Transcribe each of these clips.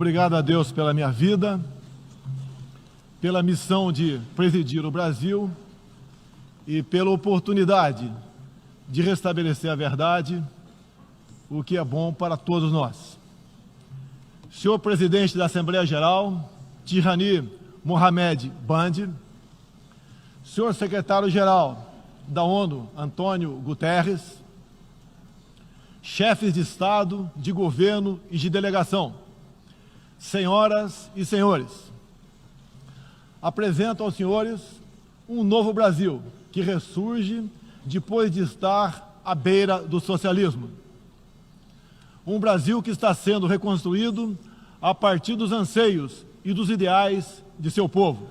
Obrigado a Deus pela minha vida, pela missão de presidir o Brasil e pela oportunidade de restabelecer a verdade, o que é bom para todos nós. Senhor Presidente da Assembleia Geral, Tirani Mohamed Bandi, Senhor Secretário-Geral da ONU, Antônio Guterres, chefes de Estado, de Governo e de delegação, senhoras e senhores, apresento aos senhores um novo Brasil que ressurge depois de estar à beira do socialismo. Um Brasil que está sendo reconstruído a partir dos anseios e dos ideais de seu povo.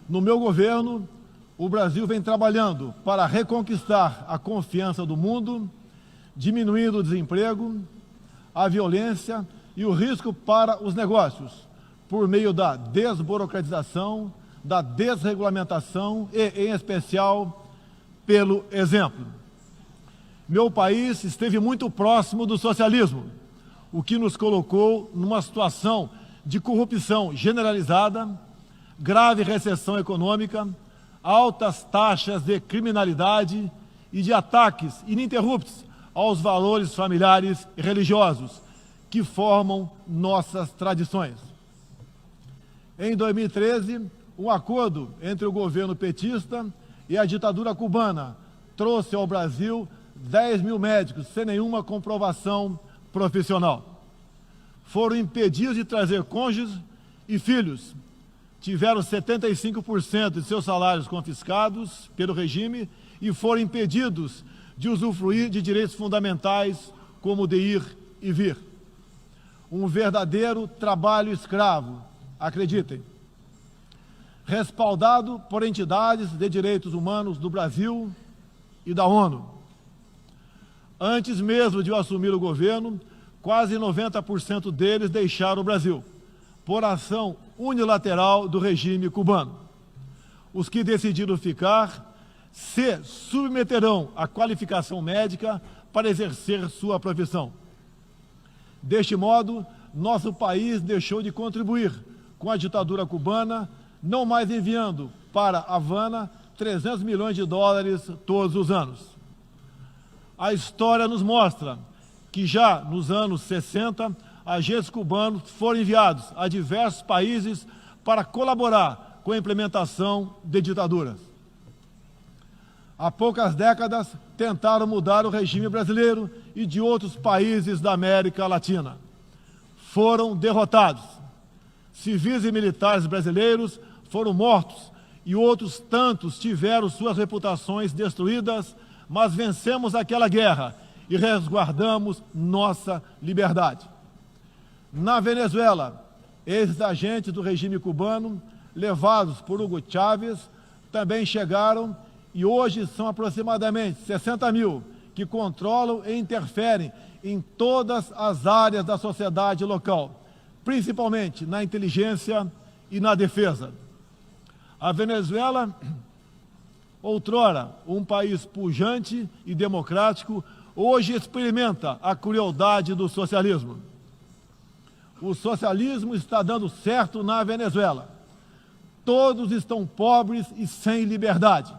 No meu governo, o Brasil vem trabalhando para reconquistar a confiança do mundo, diminuindo o desemprego, a violência e o risco para os negócios, por meio da desburocratização, da desregulamentação e, em especial, pelo exemplo. Meu país esteve muito próximo do socialismo, o que nos colocou numa situação de corrupção generalizada, grave recessão econômica, altas taxas de criminalidade e de ataques ininterruptos aos valores familiares e religiosos que formam nossas tradições. Em 2013, um acordo entre o governo petista e a ditadura cubana trouxe ao Brasil 10 mil médicos sem nenhuma comprovação profissional. Foram impedidos de trazer cônjuges e filhos. Tiveram 75% de seus salários confiscados pelo regime e foram impedidos de usufruir de direitos fundamentais como o de ir e vir. Um verdadeiro trabalho escravo, acreditem. Respaldado por entidades de direitos humanos do Brasil e da ONU. Antes mesmo de eu assumir o governo, quase 90% deles deixaram o Brasil, por ação unilateral do regime cubano. Os que decidiram ficar se submeterão à qualificação médica para exercer sua profissão. Deste modo, nosso país deixou de contribuir com a ditadura cubana, não mais enviando para Havana 300 milhões de dólares todos os anos. A história nos mostra que já nos anos 60, agentes cubanos foram enviados a diversos países para colaborar com a implementação de ditaduras. Há poucas décadas, tentaram mudar o regime brasileiro e de outros países da América Latina. Foram derrotados. Civis e militares brasileiros foram mortos e outros tantos tiveram suas reputações destruídas, mas vencemos aquela guerra e resguardamos nossa liberdade. Na Venezuela, esses agentes do regime cubano, levados por Hugo Chávez, também chegaram e hoje são aproximadamente 60 mil que controlam e interferem em todas as áreas da sociedade local, principalmente na inteligência e na defesa. A Venezuela, outrora um país pujante e democrático, hoje experimenta a crueldade do socialismo. O socialismo está dando certo na Venezuela. Todos estão pobres e sem liberdade.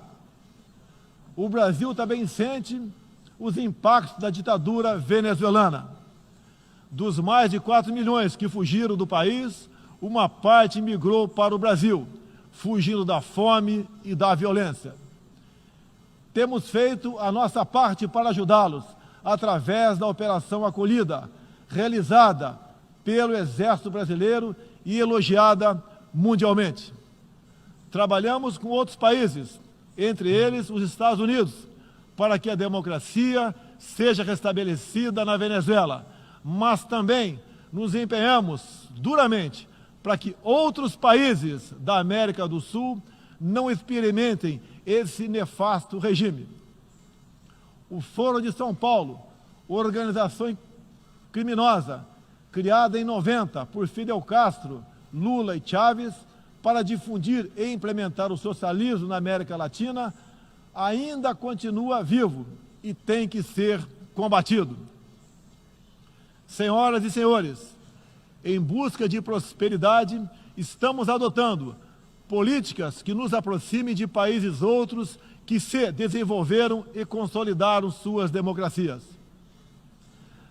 O Brasil também sente os impactos da ditadura venezuelana. Dos mais de 4 milhões que fugiram do país, uma parte migrou para o Brasil, fugindo da fome e da violência. Temos feito a nossa parte para ajudá-los, através da Operação Acolhida, realizada pelo Exército Brasileiro e elogiada mundialmente. Trabalhamos com outros países, entre eles os Estados Unidos, para que a democracia seja restabelecida na Venezuela, mas também nos empenhamos duramente para que outros países da América do Sul não experimentem esse nefasto regime. O Foro de São Paulo, organização criminosa, criada em 90 por Fidel Castro, Lula e Chávez, para difundir e implementar o socialismo na América Latina, ainda continua vivo e tem que ser combatido. Senhoras e senhores, em busca de prosperidade, estamos adotando políticas que nos aproximem de países outros que se desenvolveram e consolidaram suas democracias.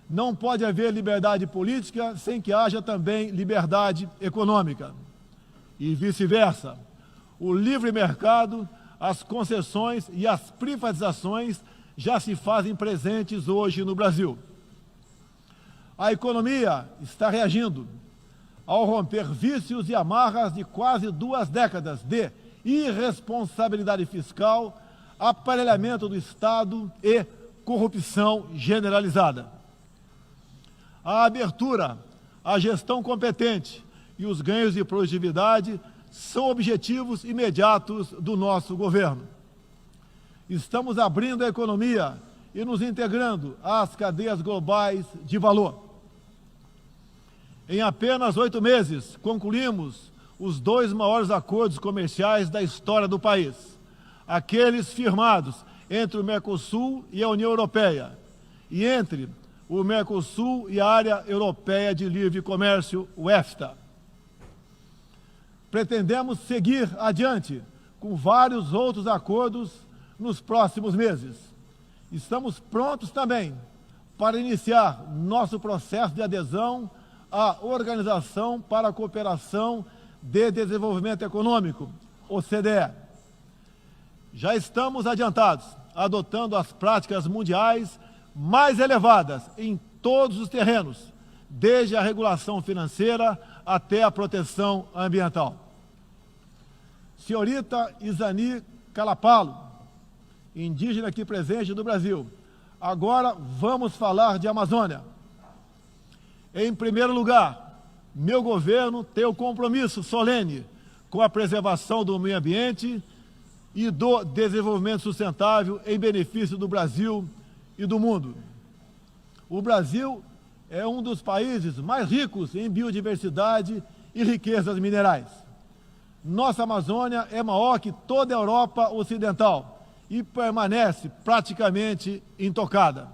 Não pode haver liberdade política sem que haja também liberdade econômica. E vice-versa. O livre mercado, as concessões e as privatizações já se fazem presentes hoje no Brasil. A economia está reagindo ao romper vícios e amarras de quase 2 décadas de irresponsabilidade fiscal, aparelhamento do Estado e corrupção generalizada. A abertura, a gestão competente e os ganhos de produtividade são objetivos imediatos do nosso governo. Estamos abrindo a economia e nos integrando às cadeias globais de valor. Em apenas 8 meses, concluímos os 2 maiores acordos comerciais da história do país, aqueles firmados entre o Mercosul e a União Europeia, e entre o Mercosul e a Área Europeia de Livre Comércio, o EFTA. Pretendemos seguir adiante com vários outros acordos nos próximos meses. Estamos prontos também para iniciar nosso processo de adesão à Organização para a Cooperação de Desenvolvimento Econômico, OCDE. Já estamos adiantados, adotando as práticas mundiais mais elevadas em todos os terrenos, desde a regulação financeira até a proteção ambiental. Senhorita Isani Calapalo, indígena aqui presente do Brasil, agora vamos falar de Amazônia. Em primeiro lugar, meu governo tem o compromisso solene com a preservação do meio ambiente e do desenvolvimento sustentável em benefício do Brasil e do mundo. O Brasil é um dos países mais ricos em biodiversidade e riquezas minerais. Nossa Amazônia é maior que toda a Europa Ocidental e permanece praticamente intocada.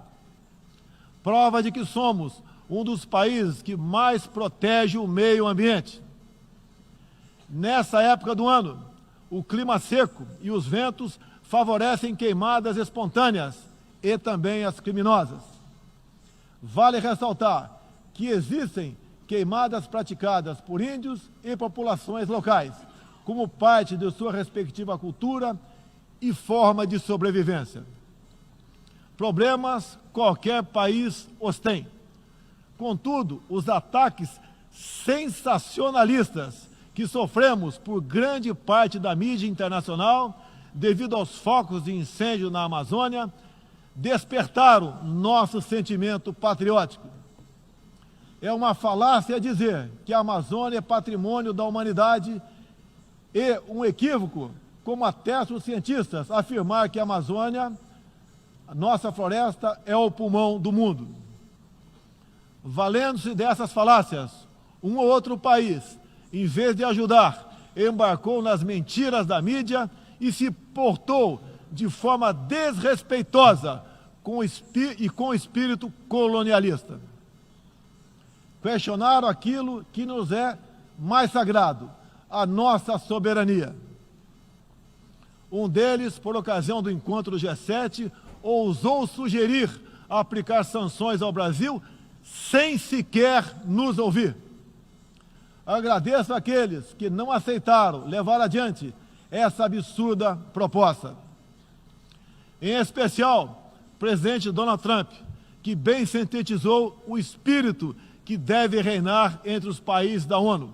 Prova de que somos um dos países que mais protege o meio ambiente. Nessa época do ano, o clima seco e os ventos favorecem queimadas espontâneas e também as criminosas. Vale ressaltar que existem queimadas praticadas por índios e populações locais, como parte de sua respectiva cultura e forma de sobrevivência. Problemas qualquer país os tem. Contudo, os ataques sensacionalistas que sofremos por grande parte da mídia internacional, devido aos focos de incêndio na Amazônia, despertaram nosso sentimento patriótico. É uma falácia dizer que a Amazônia é patrimônio da humanidade e um equívoco, como atestam os cientistas, afirmar que a Amazônia, a nossa floresta, é o pulmão do mundo. Valendo-se dessas falácias, um ou outro país, em vez de ajudar, embarcou nas mentiras da mídia e se portou de forma desrespeitosa com espírito colonialista. Questionaram aquilo que nos é mais sagrado, a nossa soberania. Um deles, por ocasião do encontro do G7, ousou sugerir aplicar sanções ao Brasil sem sequer nos ouvir. Agradeço àqueles que não aceitaram levar adiante essa absurda proposta. Em especial, o presidente Donald Trump, que bem sintetizou o espírito que deve reinar entre os países da ONU: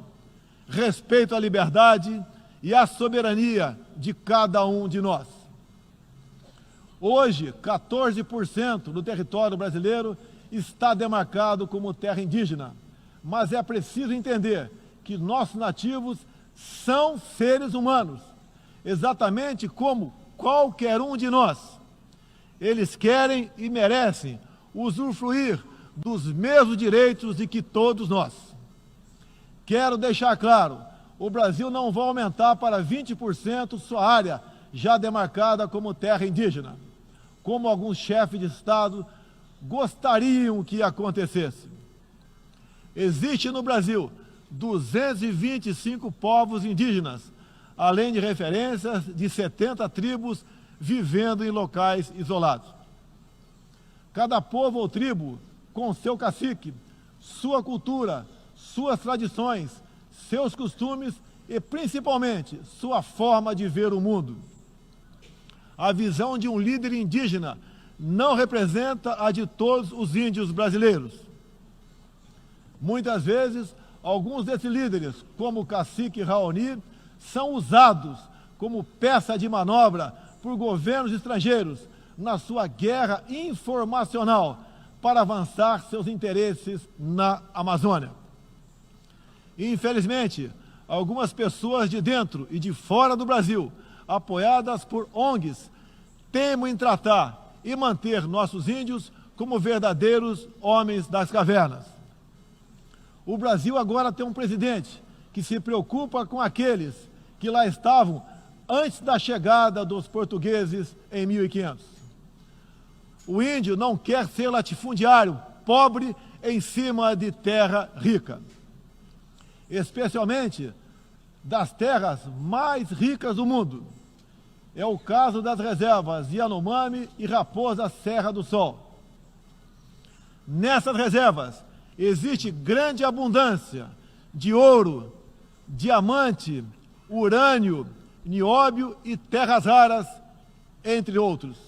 respeito à liberdade e à soberania de cada um de nós. Hoje, 14% do território brasileiro está demarcado como terra indígena, mas é preciso entender que nossos nativos são seres humanos, exatamente como qualquer um de nós. Eles querem e merecem usufruir dos mesmos direitos de que todos nós. Quero deixar claro, o Brasil não vai aumentar para 20% sua área já demarcada como terra indígena, como alguns chefes de Estado gostariam que acontecesse. Existe no Brasil 225 povos indígenas, além de referências de 70 tribos vivendo em locais isolados. Cada povo ou tribo, com seu cacique, sua cultura, suas tradições, seus costumes e, principalmente, sua forma de ver o mundo. A visão de um líder indígena não representa a de todos os índios brasileiros. Muitas vezes, alguns desses líderes, como o cacique Raoni, são usados como peça de manobra por governos estrangeiros na sua guerra informacional para avançar seus interesses na Amazônia. Infelizmente, algumas pessoas de dentro e de fora do Brasil, apoiadas por ONGs, temem em tratar e manter nossos índios como verdadeiros homens das cavernas. O Brasil agora tem um presidente que se preocupa com aqueles que lá estavam antes da chegada dos portugueses em 1500. O índio não quer ser latifundiário, pobre em cima de terra rica, especialmente das terras mais ricas do mundo. É o caso das reservas Yanomami e Raposa Serra do Sol. Nessas reservas existe grande abundância de ouro, diamante, urânio, nióbio e terras raras, entre outros.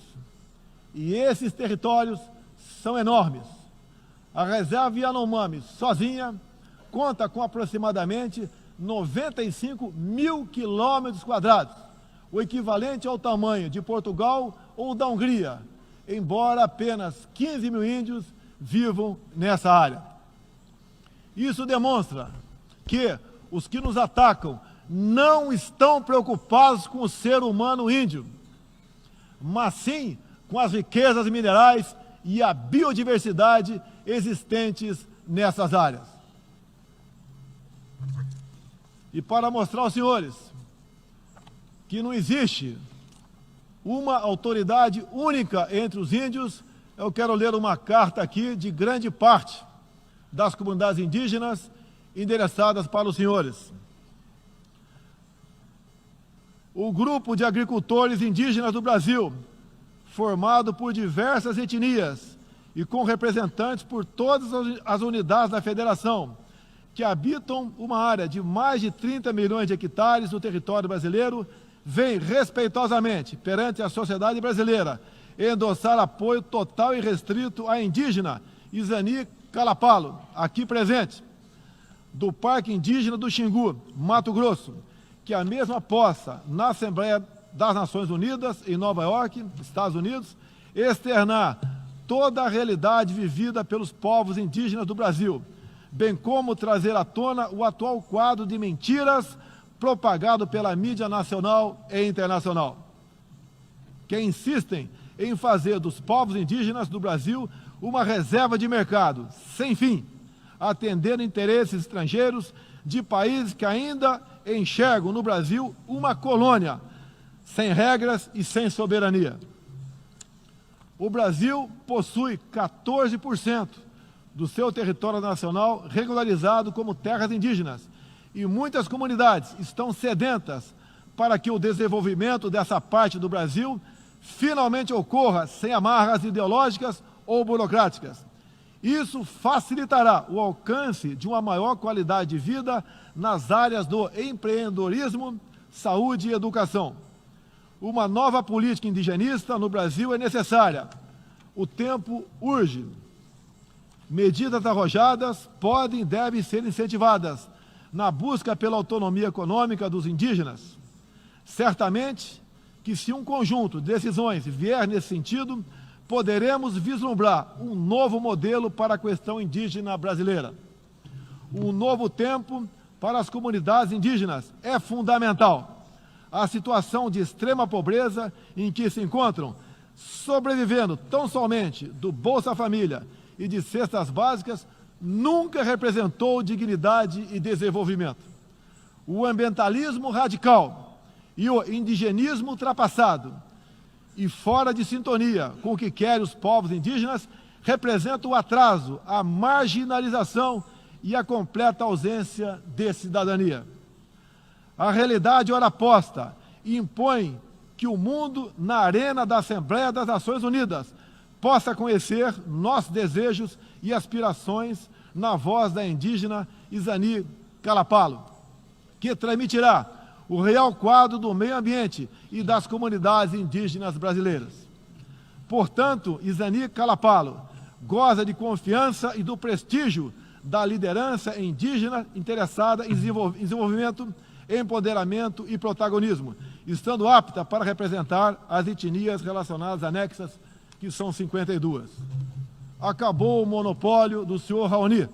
E esses territórios são enormes. A reserva Yanomami, sozinha, conta com aproximadamente 95 mil quilômetros quadrados, o equivalente ao tamanho de Portugal ou da Hungria, embora apenas 15 mil índios vivam nessa área. Isso demonstra que os que nos atacam não estão preocupados com o ser humano índio, mas sim com as riquezas minerais e a biodiversidade existentes nessas áreas. E para mostrar aos senhores que não existe uma autoridade única entre os índios, eu quero ler uma carta aqui de grande parte das comunidades indígenas endereçadas para os senhores. O grupo de agricultores indígenas do Brasil, formado por diversas etnias e com representantes por todas as unidades da federação, que habitam uma área de mais de 30 milhões de hectares no território brasileiro, vem respeitosamente perante a sociedade brasileira endossar apoio total e restrito à indígena Isani Calapalo, aqui presente, do Parque Indígena do Xingu, Mato Grosso, que a mesma possa, na Assembleia das Nações Unidas, em Nova York, Estados Unidos, externar toda a realidade vivida pelos povos indígenas do Brasil, bem como trazer à tona o atual quadro de mentiras propagado pela mídia nacional e internacional, que insistem em fazer dos povos indígenas do Brasil uma reserva de mercado, sem fim, atendendo interesses estrangeiros de países que ainda enxergam no Brasil uma colônia, sem regras e sem soberania. O Brasil possui 14% do seu território nacional regularizado como terras indígenas, e muitas comunidades estão sedentas para que o desenvolvimento dessa parte do Brasil finalmente ocorra sem amarras ideológicas ou burocráticas. Isso facilitará o alcance de uma maior qualidade de vida nas áreas do empreendedorismo, saúde e educação. Uma nova política indigenista no Brasil é necessária. O tempo urge. Medidas arrojadas podem e devem ser incentivadas na busca pela autonomia econômica dos indígenas. Certamente que, se um conjunto de decisões vier nesse sentido, poderemos vislumbrar um novo modelo para a questão indígena brasileira. Um novo tempo para as comunidades indígenas é fundamental. A situação de extrema pobreza em que se encontram, sobrevivendo tão somente do Bolsa Família e de cestas básicas, nunca representou dignidade e desenvolvimento. O ambientalismo radical e o indigenismo ultrapassado e fora de sintonia com o que querem os povos indígenas representam o atraso, a marginalização e a completa ausência de cidadania. A realidade ora posta impõe que o mundo, na arena da Assembleia das Nações Unidas, possa conhecer nossos desejos e aspirações na voz da indígena Izani Kalapalo, que transmitirá o real quadro do meio ambiente e das comunidades indígenas brasileiras. Portanto, Izani Kalapalo goza de confiança e do prestígio da liderança indígena interessada em desenvolvimento, empoderamento e protagonismo, estando apta para representar as etnias relacionadas anexas, que são 52. Acabou o monopólio do senhor Raoni.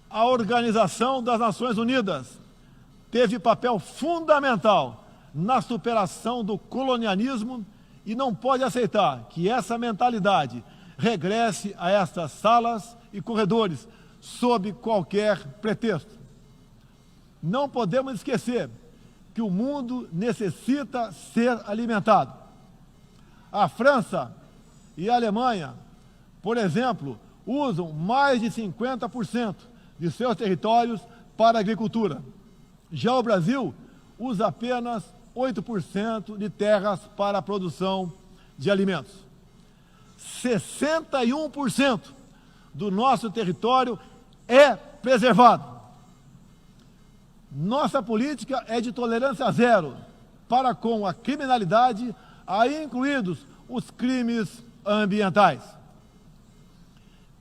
A Organização das Nações Unidas teve papel fundamental na superação do colonialismo e não pode aceitar que essa mentalidade regresse a estas salas e corredores sob qualquer pretexto. Não podemos esquecer que o mundo necessita ser alimentado. A França e a Alemanha, por exemplo, usam mais de 50% de seus territórios para a agricultura. Já o Brasil usa apenas 8% de terras para a produção de alimentos. 61% do nosso território é preservado. Nossa política é de tolerância zero para com a criminalidade, aí incluídos os crimes ambientais.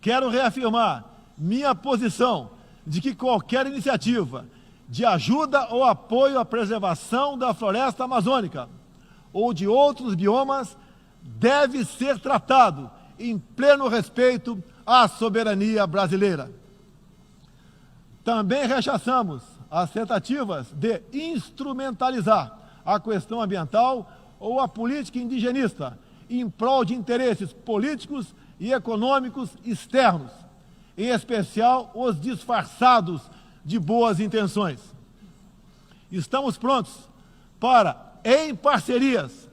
Quero reafirmar minha posição de que qualquer iniciativa de ajuda ou apoio à preservação da floresta amazônica ou de outros biomas deve ser tratado em pleno respeito à soberania brasileira. Também rechaçamos as tentativas de instrumentalizar a questão ambiental ou a política indigenista em prol de interesses políticos e econômicos externos, em especial os disfarçados de boas intenções. Estamos prontos para, em parcerias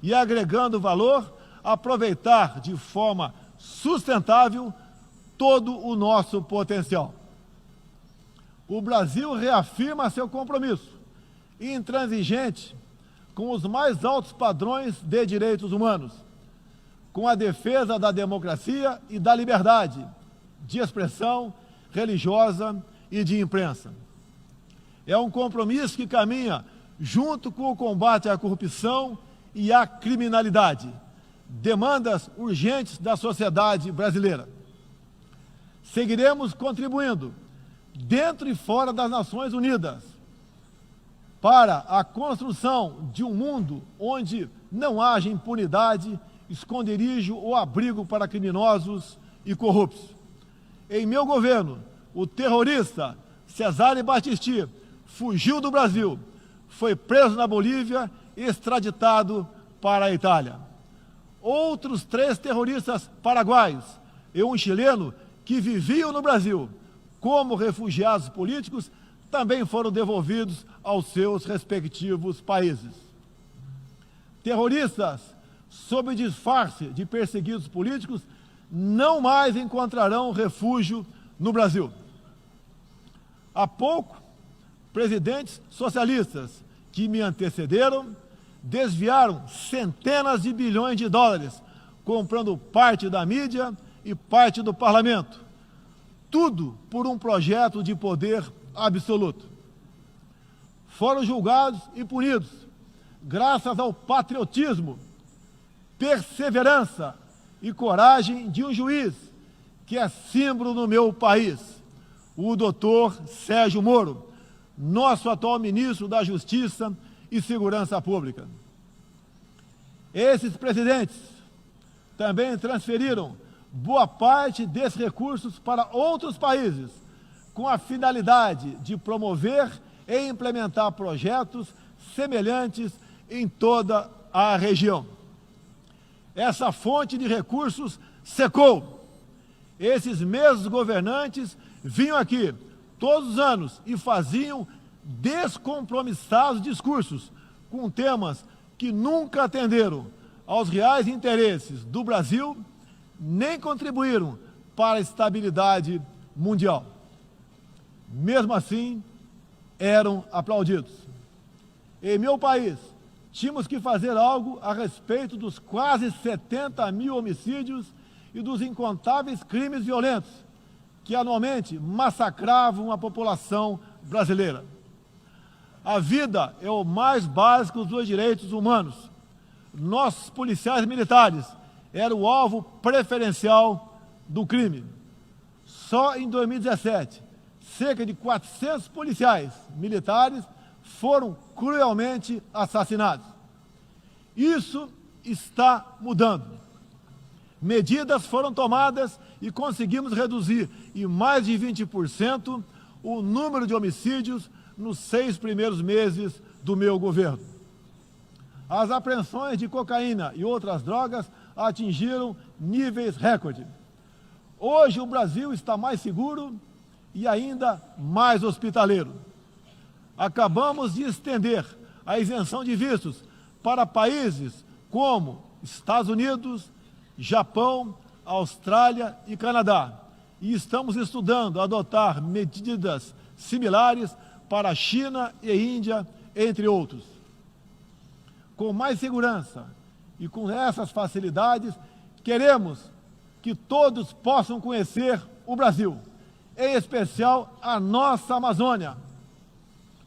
e agregando valor, aproveitar de forma sustentável todo o nosso potencial. O Brasil reafirma seu compromisso intransigente com os mais altos padrões de direitos humanos, com a defesa da democracia e da liberdade de expressão religiosa e de imprensa. É um compromisso que caminha junto com o combate à corrupção e à criminalidade, demandas urgentes da sociedade brasileira. Seguiremos contribuindo, dentro e fora das Nações Unidas, para a construção de um mundo onde não haja impunidade, esconderijo ou abrigo para criminosos e corruptos. Em meu governo, o terrorista Cesare Battisti fugiu do Brasil, foi preso na Bolívia e extraditado para a Itália. Outros 3 terroristas paraguaios e um chileno que viviam no Brasil como refugiados políticos também foram devolvidos aos seus respectivos países. Terroristas, sob disfarce de perseguidos políticos, não mais encontrarão refúgio no Brasil. Há pouco, presidentes socialistas que me antecederam desviaram centenas de bilhões de dólares, comprando parte da mídia e parte do parlamento. Tudo por um projeto de poder absoluto. Foram julgados e punidos, graças ao patriotismo, perseverança e coragem de um juiz que é símbolo no meu país, o doutor Sérgio Moro, nosso atual ministro da Justiça e Segurança Pública. Esses presidentes também transferiram boa parte desses recursos para outros países, com a finalidade de promover e implementar projetos semelhantes em toda a região. Essa fonte de recursos secou. Esses mesmos governantes vinham aqui todos os anos e faziam descompromissados discursos com temas que nunca atenderam aos reais interesses do Brasil, nem contribuíram para a estabilidade mundial. Mesmo assim, eram aplaudidos. Em meu país, tínhamos que fazer algo a respeito dos quase 70 mil homicídios e dos incontáveis crimes violentos que anualmente massacravam a população brasileira. A vida é o mais básico dos direitos humanos. Nossos policiais militares eram o alvo preferencial do crime. Só em 2017, cerca de 400 policiais militares foram cruelmente assassinados. Isso está mudando. Medidas foram tomadas e conseguimos reduzir em mais de 20% o número de homicídios nos 6 primeiros meses do meu governo. As apreensões de cocaína e outras drogas atingiram níveis recorde. Hoje o Brasil está mais seguro e ainda mais hospitaleiro. Acabamos de estender a isenção de vistos para países como Estados Unidos, Japão, Austrália e Canadá. E estamos estudando adotar medidas similares para a China e Índia, entre outros. Com mais segurança e com essas facilidades, queremos que todos possam conhecer o Brasil, em especial a nossa Amazônia,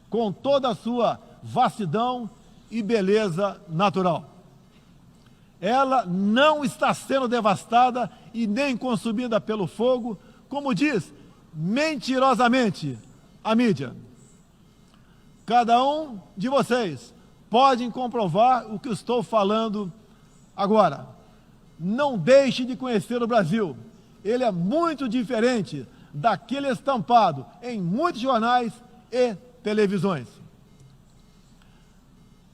com toda a sua vastidão e beleza natural. Ela não está sendo devastada e nem consumida pelo fogo, como diz mentirosamente a mídia. Cada um de vocês pode comprovar o que estou falando agora. Não deixe de conhecer o Brasil. Ele é muito diferente daquele estampado em muitos jornais e televisões.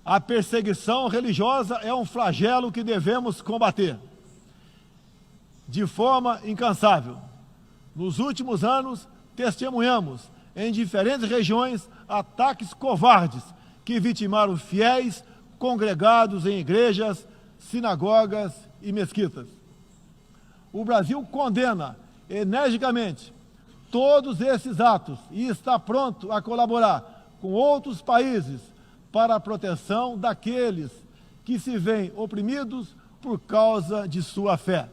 A perseguição religiosa é um flagelo que devemos combater de forma incansável. Nos últimos anos, testemunhamos em diferentes regiões ataques covardes que vitimaram fiéis congregados em igrejas, sinagogas e mesquitas. O Brasil condena energicamente todos esses atos e está pronto a colaborar com outros países para a proteção daqueles que se veem oprimidos por causa de sua fé.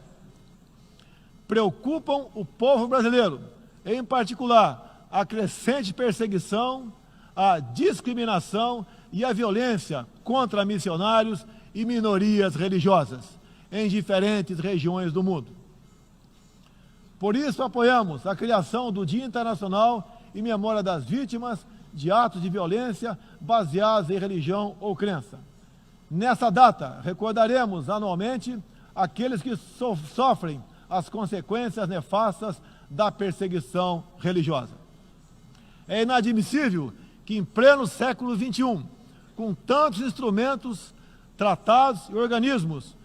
Preocupam o povo brasileiro, em particular, a crescente perseguição, a discriminação e a violência contra missionários e minorias religiosas em diferentes regiões do mundo. Por isso, apoiamos a criação do Dia Internacional em memória das vítimas de atos de violência baseados em religião ou crença. Nessa data, recordaremos anualmente aqueles que sofrem as consequências nefastas da perseguição religiosa. É inadmissível que, em pleno século XXI, com tantos instrumentos, tratados e organismos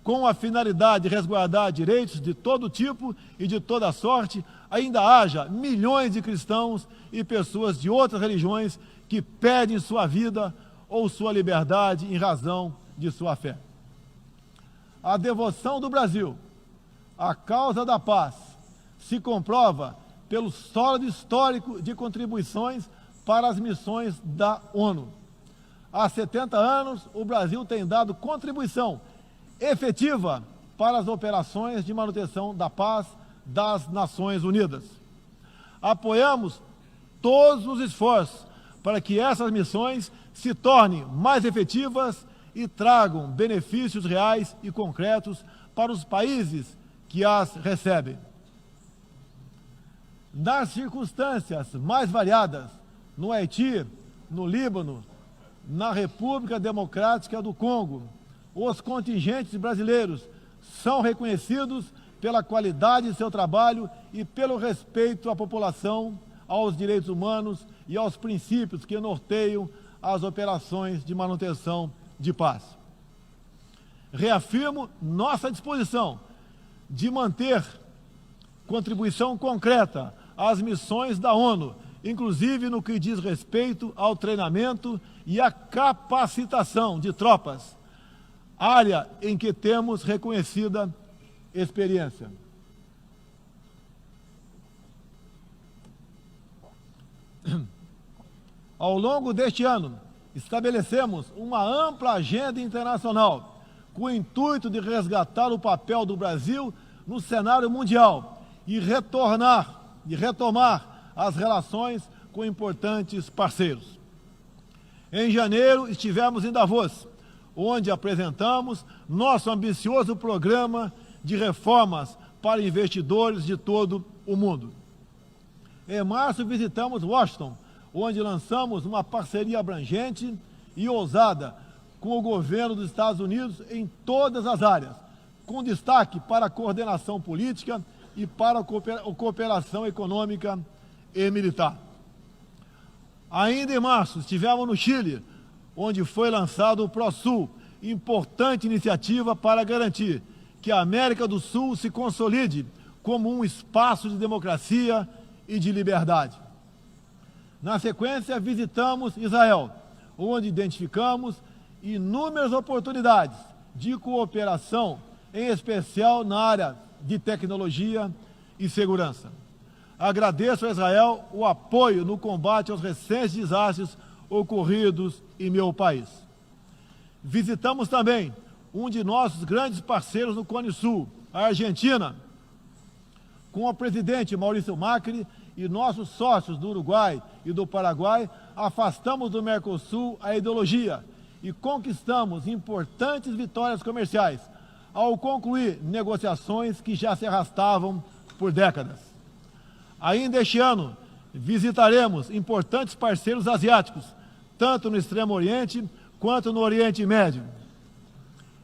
com a finalidade de resguardar direitos de todo tipo e de toda sorte, ainda haja milhões de cristãos e pessoas de outras religiões que perdem sua vida ou sua liberdade em razão de sua fé. A devoção do Brasil à causa da paz se comprova pelo sólido histórico de contribuições para as missões da ONU. Há 70 anos, o Brasil tem dado contribuição efetiva para as operações de manutenção da paz das Nações Unidas. Apoiamos todos os esforços para que essas missões se tornem mais efetivas e tragam benefícios reais e concretos para os países que as recebem. Nas circunstâncias mais variadas, no Haiti, no Líbano, na República Democrática do Congo, os contingentes brasileiros são reconhecidos pela qualidade de seu trabalho e pelo respeito à população, aos direitos humanos e aos princípios que norteiam as operações de manutenção de paz. Reafirmo nossa disposição de manter contribuição concreta às missões da ONU, inclusive no que diz respeito ao treinamento e à capacitação de tropas, área em que temos reconhecida experiência. Ao longo deste ano, estabelecemos uma ampla agenda internacional com o intuito de resgatar o papel do Brasil no cenário mundial e retomar as relações com importantes parceiros. Em janeiro, estivemos em Davos, onde apresentamos nosso ambicioso programa de reformas para investidores de todo o mundo. Em março, visitamos Washington, onde lançamos uma parceria abrangente e ousada com o governo dos Estados Unidos em todas as áreas, com destaque para a coordenação política e para a cooperação econômica e militar. Ainda em março, estivemos no Chile, onde foi lançado o ProSul, importante iniciativa para garantir que a América do Sul se consolide como um espaço de democracia e de liberdade. Na sequência, visitamos Israel, onde identificamos inúmeras oportunidades de cooperação, em especial na área de tecnologia e segurança. Agradeço a Israel o apoio no combate aos recentes desastres ocorridos em meu país. Visitamos também um de nossos grandes parceiros no Cone Sul, a Argentina, com o presidente Maurício Macri e nossos sócios do Uruguai e do Paraguai, afastamos do Mercosul a ideologia e conquistamos importantes vitórias comerciais, ao concluir negociações que já se arrastavam por décadas. Ainda este ano, visitaremos importantes parceiros asiáticos, tanto no Extremo Oriente quanto no Oriente Médio.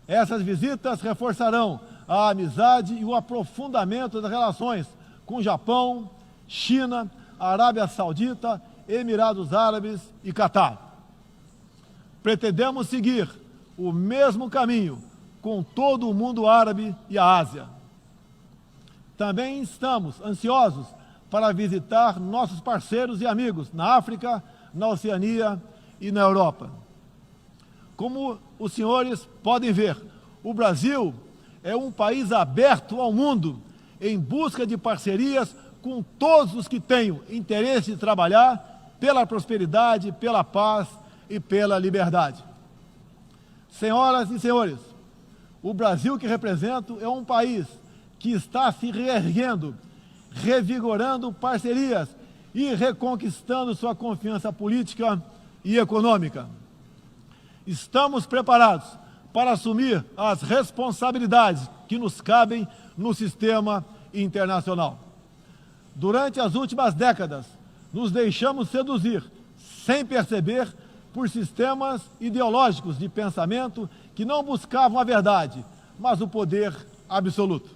Essas visitas reforçarão a amizade e o aprofundamento das relações com Japão, China, Arábia Saudita, Emirados Árabes e Catar. Pretendemos seguir o mesmo caminho com todo o mundo árabe e a Ásia. Também estamos ansiosos para visitar nossos parceiros e amigos na África, na Oceania e na Europa. Como os senhores podem ver, o Brasil é um país aberto ao mundo em busca de parcerias com todos os que tenham interesse de trabalhar pela prosperidade, pela paz e pela liberdade. Senhoras e senhores, o Brasil que represento é um país que está se reerguendo, revigorando parcerias e reconquistando sua confiança política e econômica. Estamos preparados para assumir as responsabilidades que nos cabem no sistema internacional. Durante as últimas décadas, nos deixamos seduzir, sem perceber, por sistemas ideológicos de pensamento que não buscavam a verdade, mas o poder absoluto.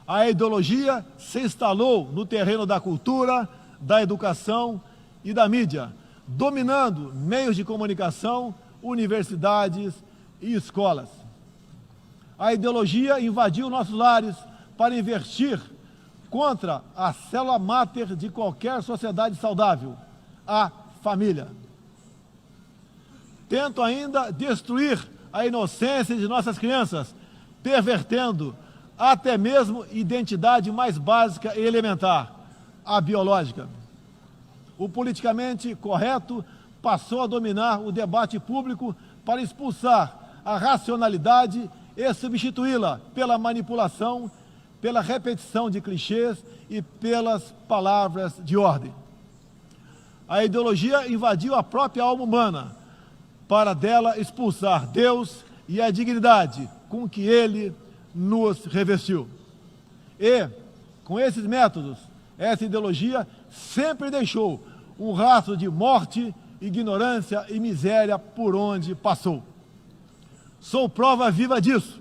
A ideologia se instalou no terreno da cultura, da educação e da mídia, dominando meios de comunicação, universidades e escolas. A ideologia invadiu nossos lares para investir contra a célula máter de qualquer sociedade saudável, a família. Tento ainda destruir a inocência de nossas crianças, pervertendo até mesmo identidade mais básica e elementar, a biológica. O politicamente correto passou a dominar o debate público para expulsar a racionalidade e substituí-la pela manipulação, pela repetição de clichês e pelas palavras de ordem. A ideologia invadiu a própria alma humana, para dela expulsar Deus e a dignidade com que Ele nos revestiu. E, com esses métodos, essa ideologia sempre deixou um rastro de morte, ignorância e miséria por onde passou. Sou prova viva disso.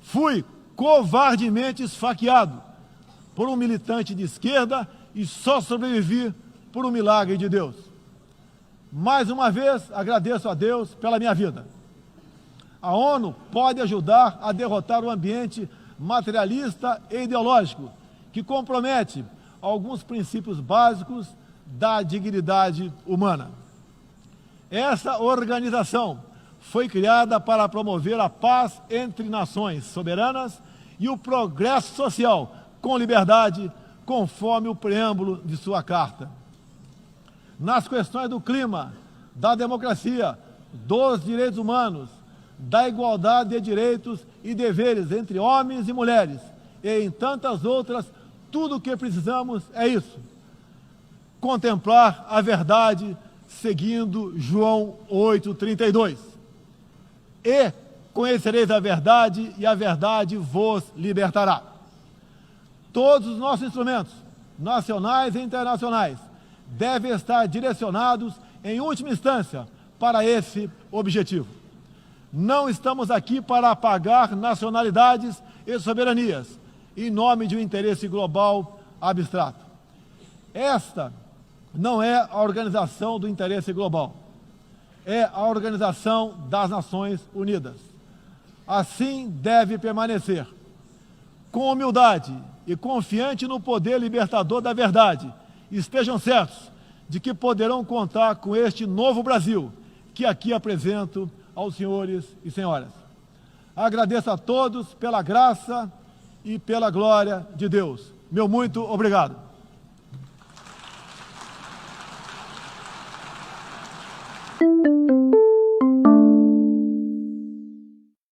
Fui covardemente esfaqueado por um militante de esquerda e só sobrevivi por um milagre de Deus. Mais uma vez, agradeço a Deus pela minha vida. A ONU pode ajudar a derrotar o ambiente materialista e ideológico que compromete alguns princípios básicos da dignidade humana. Essa organização foi criada para promover a paz entre nações soberanas e o progresso social com liberdade, conforme o preâmbulo de sua carta. nas questões do clima, da democracia, dos direitos humanos, da igualdade de direitos e deveres entre homens e mulheres, e em tantas outras, tudo o que precisamos é isso: contemplar a verdade seguindo João 8,32. E conhecereis a verdade, e a verdade vos libertará. Todos os nossos instrumentos, nacionais e internacionais, devem estar direcionados, em última instância, para esse objetivo. Não estamos aqui para apagar nacionalidades e soberanias, em nome de um interesse global abstrato. Esta não é a organização do interesse global, é a Organização das Nações Unidas. Assim deve permanecer, com humildade e confiante no poder libertador da verdade. Estejam certos de que poderão contar com este novo Brasil, que aqui apresento aos senhores e senhoras. Agradeço a todos pela graça e pela glória de Deus. Meu muito obrigado.